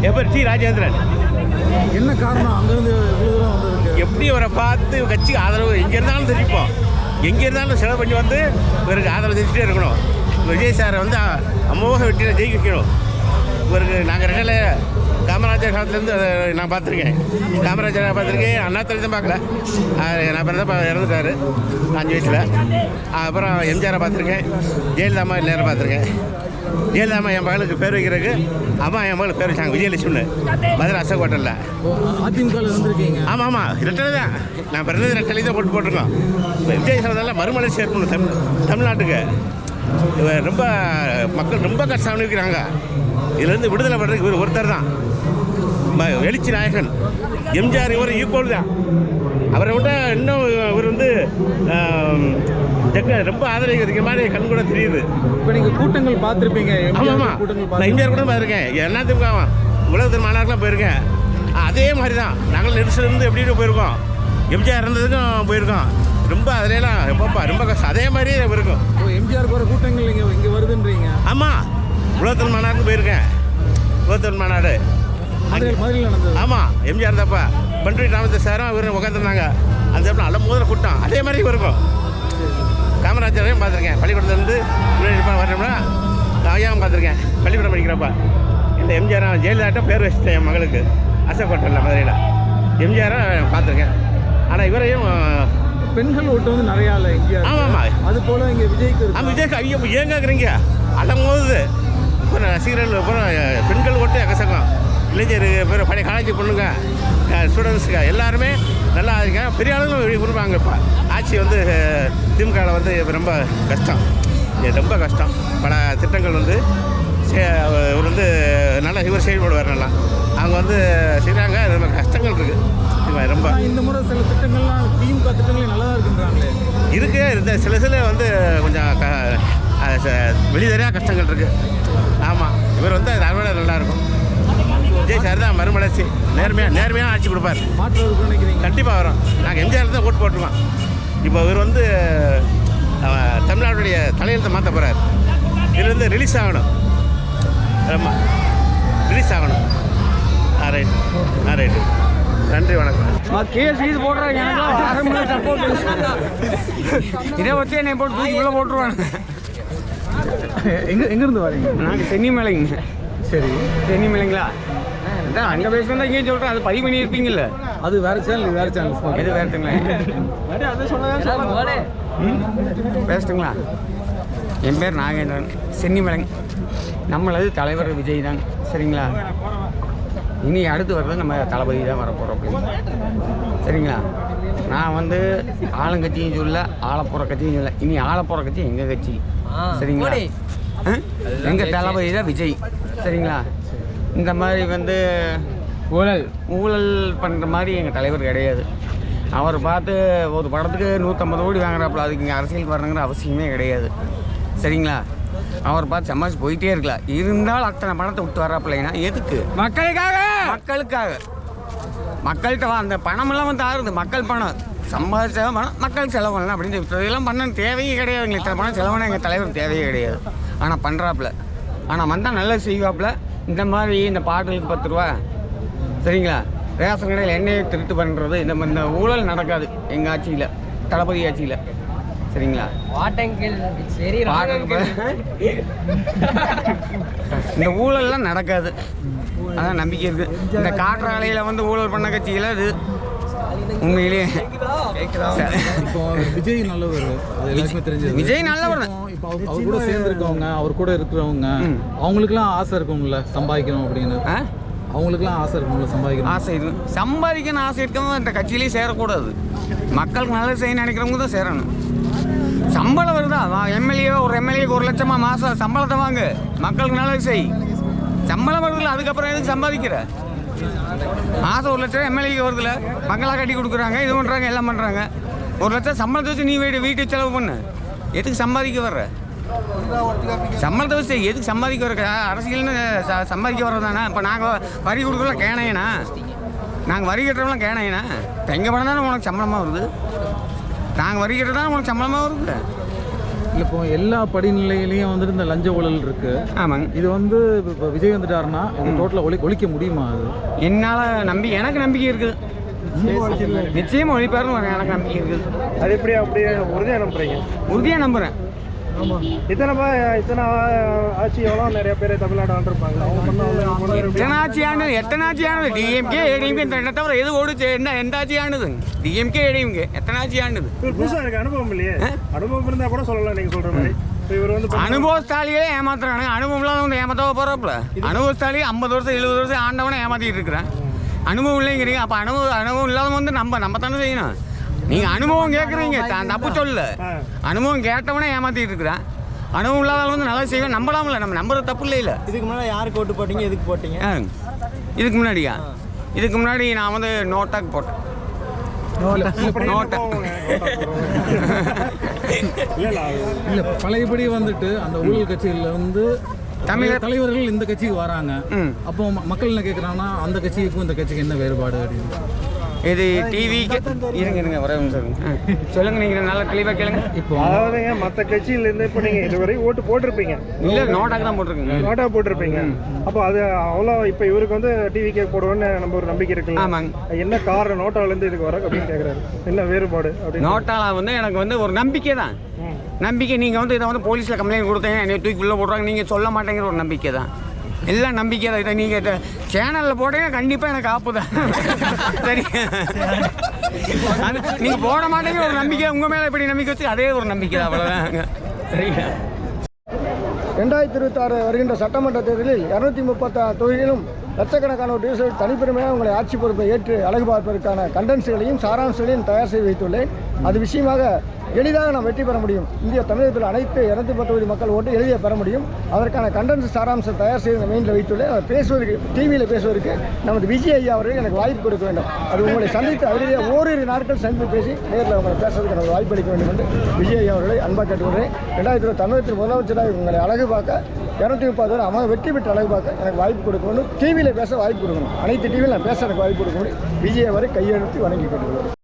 என் பேர் டி ராஜேந்திரன். என்ன காரணம் அங்கேருந்து இவ்வளோ தூரம் வந்ததுக்கு? எப்படி அவரை பார்த்து கட்சிக்கு ஆதரவு எங்கே இருந்தாலும் தெரிவிப்போம், எங்கே இருந்தாலும் செலவு பண்ணி வந்து இவருக்கு ஆதரவு தெரிவிச்சுட்டே இருக்கணும். விஜய் சாரை வந்து அமோக வெற்றியில் ஜெயிக்க வைக்கணும். இவருக்கு நாங்கள் ரெண்டில் காமராஜர் காலத்துலேருந்து நான் பார்த்துருக்கேன். காமராஜரை பார்த்துருக்கேன், அண்ணாத்துறை தான் பார்க்கல. நான் பிறந்தப்ப இறந்துட்டார் 5 வயசில். அப்புறம் எம்ஜிஆரை பார்த்துருக்கேன், ஜெயலலிதா நேரம் பார்த்துருக்கேன். ஜெயலலிதா என் மகளுக்கு பேர் வைக்கிறதுக்கு அம்மா என் மகளுக்கு பேர் வச்சாங்க விஜயலட்சுமின்னு, மதுரை அசோக் ஹோட்டலில். அதிமுக இருந்திருக்கீங்க? ஆமாம், ரெட்டலை தான். நான் பிறந்தது ரெட்டலை தான் போட்டிருக்கோம். விஜய் சார் மறுமலர்ச்சி ஏற்படணும் தமிழ்நாட்டுக்கு. ரொம்ப மக்கள் ரொம்ப கஷ்டம் அனுபவிக்கிறாங்க. இதுலேருந்து விடுதலை பண்ணுறதுக்கு இவர் ஒருத்தர் தான் எழுச்சி நாயகன். எம்ஜிஆர் இவர் ஈக்குவல் தான். அவரை விட இன்னும் இவர் வந்து ரொம்ப ஆதரவு மாதிரி கண் கூட தெரியுது. இப்போ நீங்கள் கூட்டங்கள் பார்த்துருப்பீங்க? ஆமாம், நான் எம்ஜிஆர் கூட பார்த்துருக்கேன். என்னத்துக்கு உலகத்தின் மாநாடுலாம் போயிருக்கேன். அதே மாதிரி தான் நாங்கள் நெரிசலிருந்து எப்படி போயிருக்கோம், எம்ஜிஆர் இருந்ததுக்கும் போயிருக்கோம். ரொம்ப அதிலெல்லாம் எப்பப்பா ரொம்ப கஷ்டம். அதே மாதிரியே இருக்கும். எம்ஜிஆர் போகிற கூட்டங்கள் இங்கே வருதுன்றீங்க? ஆமாம், உலகத்தின் மாநாடுக்கு போயிருக்கேன். உலகத்தின் மாநாடு மதுரையில் நடந்தது. ஆமாம், எம்ஜிஆர் தப்பா பண்ருட்டி ராமதாஸ் சாரும் இவர் உட்காந்துருந்தாங்க. அந்த இடத்துல நல்ல முதல்ல கூட்டம் அதே மாதிரி இருக்கும். காமராஜரையும் பார்த்துருக்கேன். பள்ளிக்கூடத்துலேருந்து வரணும்னா ஐயாவும் பார்த்துருக்கேன். பள்ளிக்கூடம் படிக்கிறப்ப இந்த எம்ஜிஆர் ஜெயலலிதாட்ட பேர் வச்சுட்டேன் என் மகளுக்கு அசோக் ஹோட்டலில் மதுரையில். எம்ஜிஆரை பார்த்துருக்கேன். ஆனால் இவரையும் பெண்கள் ஓட்டு வந்து நிறையா இல்லை எம்ஜிஆர். ஆமாம், அது போல் இங்கே விஜய்க்கு. விஜய்க்கு ஐயோ ஏங்கிறீங்க அலமோது இப்போ ரசிகர்கள் அப்புறம் பெண்கள் ஓட்டு எக்கசக்கம். இளைஞர் பேர் பழைய காலேஜ் பொண்ணுங்க ஸ்டூடெண்ட்ஸுங்க எல்லாருமே நல்லா இருக்க பெரிய அளவில் விரும்புவாங்க. இப்போ ஆட்சி வந்து திமுகவில் வந்து ரொம்ப கஷ்டம், ரொம்ப கஷ்டம். பல திட்டங்கள் வந்து இவர் வந்து நல்லா இவர் செயல்படுவார். நல்லா அவங்க வந்து செய்கிறாங்க. ரொம்ப கஷ்டங்கள் இருக்குது ரொம்ப. இந்த முறை சில திட்டங்கள்லாம் திமுக திட்டங்கள் நல்லா இருக்குன்றாங்களே. இருக்குது, இந்த சில வந்து கொஞ்சம் வெளிதரையாக கஷ்டங்கள் இருக்குது. ஆமாம், இவர் வந்து அதை விட நல்லாயிருக்கும். விஜய் சார் தான் மறுமலர்ச்சி நேர்மையாக ஆட்சி கொடுப்பார். மாற்று நினைக்கிறீங்க? கண்டிப்பாக வரும். நாங்கள் எம்ஜிஆர் தான் ஓட்டு போட்டுருவோம். இப்போ இவர் வந்து தமிழ்நாட்டுடைய தலையெழுத்தை மாற்ற போகிறார். இதில் வந்து ரிலீஸ் ஆகணும். ஆமாம், ரிலீஸ் ஆகணும். ரைட்டு. நன்றி, வணக்கம். கேஸ் இது போடுறாங்க. இதை வச்சு என்னை போட்டு தூக்கி உள்ளே போட்டுருவாங்க. எங்கேருந்து வரீங்க? நாங்கள் சென்னி மேலைங்க. சரி, சென்னி மேலைங்களா? அதான் அங்கே பேசுகிறதா இங்கேயும் சொல்கிறேன். அது பதிவு பண்ணி இருப்பீங்கல்ல. அது வேறு சேனல், வேறு சேனல். எது வேறுங்களா? பேசுட்டுங்களா? என் பேர் நாகேந்திரன், சென்னி மேலைங்க. நம்மளது தலைவர் விஜய் தான். சரிங்களா? இனி அடுத்து வர்றது நம்ம தளபதி தான் வரப்போகிறோம் அப்படின்னு. சரிங்களா? நான் வந்து ஆளுங்கட்சியும் சொல்ல, ஆளப்போகிற கட்சியும் சொல்ல. இனி ஆளப்போகிற கட்சி எங்கள் கட்சி. சரிங்களா? எங்கள் தளபதி தான் விஜய். சரிங்களா? இந்த மாதிரி வந்து ஊழல் பண்ணுற மாதிரி எங்கள் தலைவர் கிடையாது. அவர் பார்த்து ஒரு படத்துக்கு 150 கோடி வாங்குறாப்புல. அதுக்கு இங்கே அரசியலுக்கு வரணுங்கிற அவசியமே கிடையாது. சரிங்களா? அவர் பார்த்து சமாளிச்சு போயிட்டே இருக்கலாம். இருந்தாலும் அத்தனை பணத்தை விட்டு வர்றாப்புலைன்னா எதுக்கு? மக்களுக்காக மக்கள்கிட்ட அந்த பணமெல்லாம் வந்து ஆறுது. மக்கள் பணம் சம்பாதிச்ச பணம் மக்கள் செலவு பண்ணலாம் அப்படின்னு இதெல்லாம் பண்ண தேவையே கிடையாது. எங்களுக்கு இத்தனை பணம் செலவுனா எங்கள் தலைவர் தேவையே கிடையாது. ஆனால் பண்ணுறாப்புல. ஆனால் வந்தால் நல்லா செய்வாப்புல. இந்த மாதிரி இந்த பாட்டுகளுக்கு 10 ரூபா. சரிங்களா? ரேஷன் கடையில் எண்ணெயை திருட்டு பண்ணுறது, இந்த ஊழல் நடக்காது எங்கள் ஆட்சியில், தளபதி ஆட்சியில். சரிங்களா? இந்த ஊழல்லாம் நடக்காது, அதான் நம்பிக்கை இருக்குது. இந்த காற்றாலையில் வந்து ஊழல் பண்ண கட்சியில் இது உண்மையிலேயே விஜய் நல்லவர். விஜய் நல்லவர். இப்போ அவர் கூட சேர்ந்துருக்கவங்க, அவர் கூட இருக்கிறவங்க, அவங்களுக்குலாம் ஆசை இருக்கும்ல சம்பாதிக்கணும் அப்படின்னு. அவங்களுக்குலாம் ஆசை இருக்கும்ல சம்பாதிக்கணும். ஆசை இருக்கும், சம்பாதிக்கணும் ஆசை இருக்கவங்க இந்த கட்சியிலேயே சேரக்கூடாது. மக்களுக்கு நல்லது செய்ய நினைக்கிறவங்க தான் சேரணும். சம்பளம் வருதா? ஒரு எம்எல்ஏக்கு 1 லட்சமா மாதம் சம்பளத்தை வாங்க, மக்களுக்கு நல்லது செய். சம்பளம் வருதுல்ல, அதுக்கப்புறம் எதுக்கு சம்பாதிக்கிற? மாதம் 1 லட்சம் எம்எல்ஏக்கு வருதுல, பங்களா கட்டி கொடுக்குறாங்க, இது பண்ணுறாங்க, எல்லாம் பண்ணுறாங்க. 1 லட்சம் சம்பளத்தை வச்சு நீ வீட்டுக்கு செலவு பண்ணு. எதுக்கு சம்பாதிக்க வர்ற? சம்பளத்தை வச்சு எதுக்கு சம்பாதிக்க வர? அரசியல்னு சம்பாதிக்க வர்றதானே. இப்போ நாங்கள் வரி கொடுக்குறோம் கேனையனா, நாங்கள் வரி கட்டுறவங்களாம் கேனையனா? இப்போ எங்கள் பணம் தானே உனக்கு சம்பளமாக வருது. நாங்கள் வரி கட்டுறது தான் உனக்கு சம்பளமாக வருது. இப்போ எல்லா படிநிலையிலையும் வந்துட்டு இந்த லஞ்ச ஊழல் இருக்கு. ஆமாங்க. இது வந்து இப்போ விஜய் வந்துட்டாருன்னா இது டோட்டலாக ஒழிக்க முடியுமா? அது என்னால் எனக்கு நம்பிக்கை இருக்குது. நிச்சயமாக ஒழிப்பாருன்னு எனக்கு நம்பிக்கை இருக்குது. அது எப்படி அப்படியே உறுதியாக நம்புறீங்க? உறுதியாக நம்புகிறேன். இத்தனை ஆட்சி எவ்வளோ நிறைய பேர் தமிழ்நாடு ஆண்டிருப்பாங்க. எத்தனை ஆட்சியானது டிஎம்கே ஏடிஎம்கே இந்த தவிர எது ஓடுச்சு? எந்த ஆட்சியானது? டிஎம்கே ஏடிஎம்கே எத்தனை ஆட்சியானது? புதுசாக இருக்கு, அனுபவம் இல்லையே. அனுபவம் இருந்தால் கூட சொல்லலாம் நீங்கள் சொல்கிற மாதிரி. இவர் வந்து அனுபவஸ்தாலியே ஏமாத்துறாங்க. அனுபவம் இல்லாதவங்க ஏமாத்தவ போகிறப்பல அனுபவஸ்தாலி 50 வருஷம் 70 வருஷம் ஆண்டவனை ஏமாத்திட்டு இருக்கிறேன். அனுபவம் இல்லைங்கிறீங்க. அப்போ அனுபவம் இல்லாதவங்க வந்து நம்ம தானே செய்யணும். நீங்கள் அனுபவம் கேட்குறீங்க, தப்பு சொல்ல. அனுபவம் கேட்டவனே ஏமாற்றிட்டு இருக்கிறேன். அனுபவம் இல்லாதவங்க வந்து நல்லா செய்வேன். நம்பலாம்ல, நம்ம நம்புறது தப்பு இல்லை. இதுக்கு முன்னாடி யாருக்கு ஓட்டு போட்டீங்க, எதுக்கு போட்டீங்க? இதுக்கு முன்னாடியா? இதுக்கு முன்னாடி நான் வந்து நோட்டாக்கு போட்டேன். இல்லை, பழையபடி வந்துட்டு அந்த ஊழல் கட்சியில் வந்து தமிழக தலைவர்கள் இந்த கட்சிக்கு வராங்க. அப்போ மக்கள் என்ன கேட்குறாங்கன்னா அந்த கட்சிக்கும் இந்த கட்சிக்கு என்ன வேறுபாடு அப்படின்னு. இது டிவிக்கு இருங்க ஒரே சொல்லுங்க. நீங்கள் நல்லா தெளிவாக கேளுங்க. இப்போ அதாவதுங்க மற்ற கட்சியிலேருந்து இப்போ நீங்கள் இதுவரை ஓட்டு போட்டிருப்பீங்க. இல்லை, நோட்டாக்கு தான் போட்டிருக்கீங்க. நோட்டாக போட்டிருப்பீங்க. அப்போ அது அவ்வளோ இப்போ இவருக்கு வந்து டிவிக்கே போடுவோன்னு நம்ம ஒரு நம்பிக்கை இருக்குல்ல. ஆமாங்க. என்ன காரணம் நோட்டாவிலேருந்து இதுக்கு வர அப்படின்னு கேட்குறாரு. என்ன வேறுபாடு அப்படின்னு? நோட்டாவில் வந்து எனக்கு வந்து ஒரு நம்பிக்கை தான். நம்பிக்கை. நீங்கள் வந்து இதை வந்து போலீஸில் கம்ப்ளைண்ட் கொடுத்தீங்க, என்னை தூக்கி உள்ளே போடுறாங்க, நீங்கள் சொல்ல மாட்டேங்கிற ஒரு நம்பிக்கை தான். எல்லாம் நம்பிக்கை தான். இதை நீங்கள் சேனலில் போட்டீங்கன்னா கண்டிப்பாக எனக்கு ஆப்பு தான். சரி, அது நீங்கள் போட மாட்டேங்கிற ஒரு நம்பிக்கை. உங்கள் மேலே எப்படி நம்பிக்கை வச்சு அதே ஒரு நம்பிக்கை தான். அவ்வளோதாங்க. சரிங்க. 2026 வருகின்ற சட்டமன்ற தேர்தலில் 236 தொகுதியிலும் லட்சக்கணக்கான ஒரு டிவிசல் தனிப்பெருமையாக உங்களை ஆட்சி பொறுப்பை ஏற்று அழகு பார்ப்பதற்கான கண்டென்ஸ்களையும் சாராம்சங்களையும் தயார் செய்து வைத்துள்ளேன். அது விஷயமாக எளிதாக நாம் வெற்றி பெற முடியும். இந்திய தமிழகத்தில் அனைத்து 210 தொகுதி மக்கள் ஓட்டு எளிதாக பெற முடியும். அதற்கான கண்டென்ஸ் சாராம்சம் தயார் செய்து மெயினில் வைத்துள்ளேன். அதை பேசுவதற்கு, டிவியில் பேசுவதற்கு நமது விஜய் ஐயா அவர்கள் எனக்கு வாய்ப்பு கொடுக்க வேண்டும். அது உங்களை சந்தித்து அதிலேயே ஓரிரு நாட்கள் சந்தித்து பேசி நேரில் உங்களை பேசுவதற்கு எனக்கு வாய்ப்பு அளிக்க வேண்டும் என்று விஜய் ஐயா அவர்களை அன்பாக கேட்டுக்கொள்கிறேன். 2019 முதலமைச்சராக உங்களை அழகு பார்க்க 230 அமக வெற்றி பெற்று அழகு பார்க்க எனக்கு வாய்ப்பு கொடுக்கணும். டிவியில் பேச வாய்ப்பு கொடுக்கணும். அனைத்து டிவியில் நான் பேச எனக்கு வாய்ப்பு கொடுக்க முடியும். விஜய் அவரை கையெழுத்து வணங்கி கொள்கிறேன்.